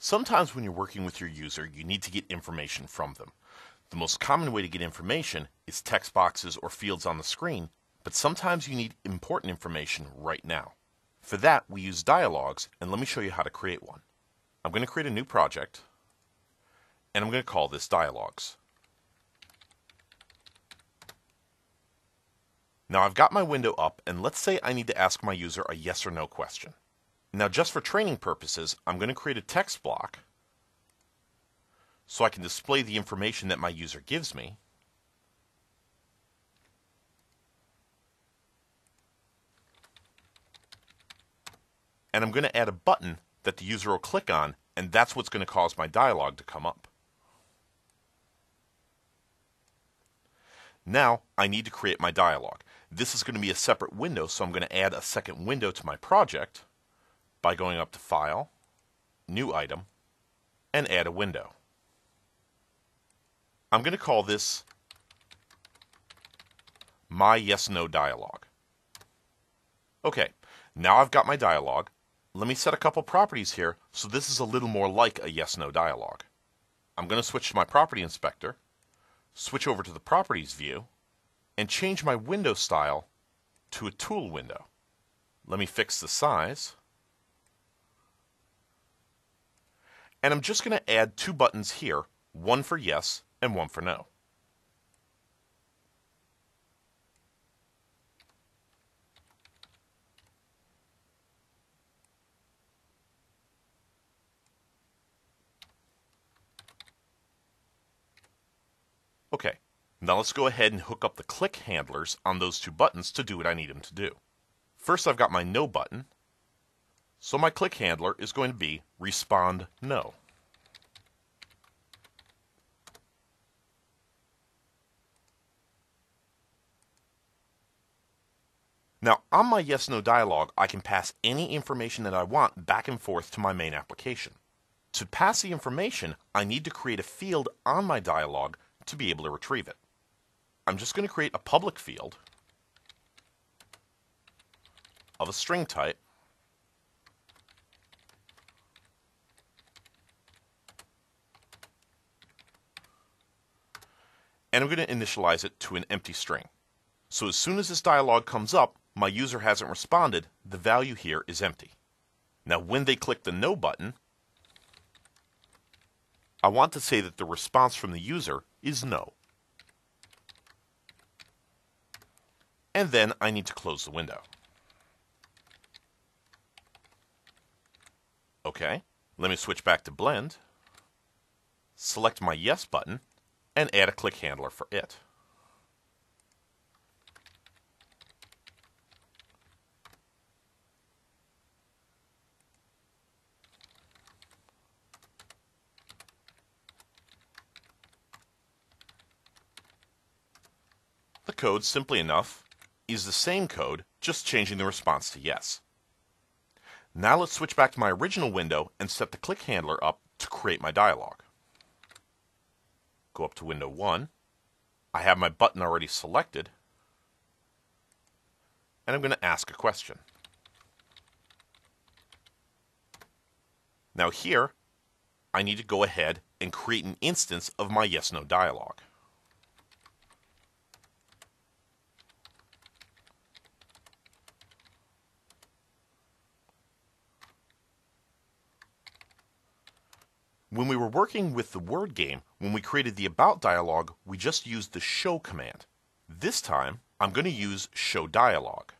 Sometimes when you're working with your user, you need to get information from them. The most common way to get information is text boxes or fields on the screen, but sometimes you need important information right now. For that, we use dialogues, and let me show you how to create one. I'm going to create a new project, and I'm going to call this Dialogues. Now I've got my window up, and let's say I need to ask my user a yes or no question. Now just for training purposes, I'm going to create a text block so I can display the information that my user gives me. And I'm going to add a button that the user will click on, and that's what's going to cause my dialog to come up. Now I need to create my dialog. This is going to be a separate window, so I'm going to add a second window to my project by going up to File, New Item, and add a window. I'm going to call this My Yes No Dialog. Okay, now I've got my dialog. Let me set a couple properties here so this is a little more like a yes-no dialog. I'm going to switch to my property inspector, switch over to the properties view, and change my window style to a tool window. Let me fix the size. And I'm just going to add two buttons here, one for yes and one for no. Okay, now let's go ahead and hook up the click handlers on those two buttons to do what I need them to do. First, I've got my no button, so my click handler is going to be respond no. Now, on my yes-no dialog, I can pass any information that I want back and forth to my main application. To pass the information, I need to create a field on my dialog to be able to retrieve it. I'm just going to create a public field of a string type, and I'm going to initialize it to an empty string. So as soon as this dialog comes up, my user hasn't responded, the value here is empty. Now when they click the no button, I want to say that the response from the user is no. And then I need to close the window. Okay, let me switch back to Blend, select my yes button, and add a click handler for it. The code, simply enough, is the same code, just changing the response to yes. Now let's switch back to my original window and set the click handler up to create my dialog. Go up to window 1. I have my button already selected, and I'm going to ask a question. Now here, I need to go ahead and create an instance of my yes-no dialog. When we were working with the word game, when we created the about dialog, we just used the show command. This time, I'm going to use show dialog.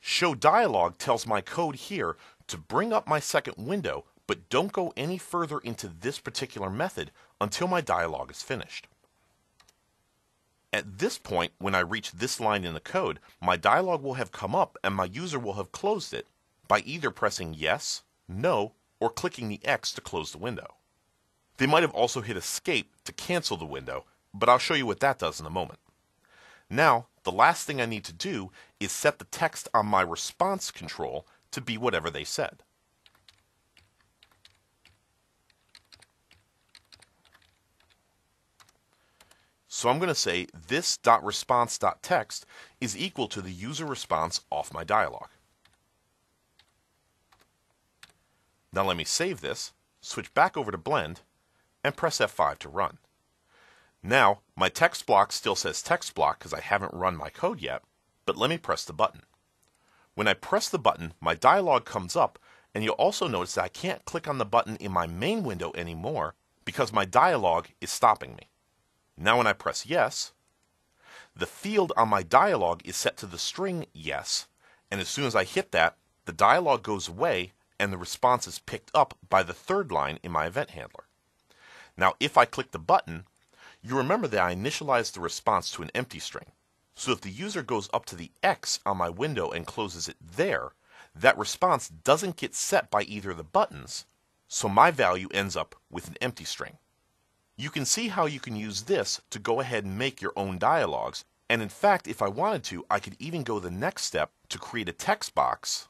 Show dialog tells my code here to bring up my second window, but don't go any further into this particular method until my dialog is finished. At this point, when I reach this line in the code, my dialog will have come up and my user will have closed it by either pressing yes, no, or clicking the X to close the window. They might have also hit escape to cancel the window, but I'll show you what that does in a moment. Now, the last thing I need to do is set the text on my response control to be whatever they said. So I'm going to say this.response.text is equal to the user response off my dialog. Now let me save this, switch back over to Blend, and press F5 to run. Now, my text block still says text block because I haven't run my code yet, but let me press the button. When I press the button, my dialog comes up, and you'll also notice that I can't click on the button in my main window anymore because my dialog is stopping me. Now when I press yes, the field on my dialog is set to the string yes, and as soon as I hit that, the dialog goes away and the response is picked up by the third line in my event handler. Now if I click the button, you remember that I initialized the response to an empty string. So if the user goes up to the X on my window and closes it there, that response doesn't get set by either of the buttons, so my value ends up with an empty string. You can see how you can use this to go ahead and make your own dialogues, and in fact, if I wanted to, I could even go the next step to create a text box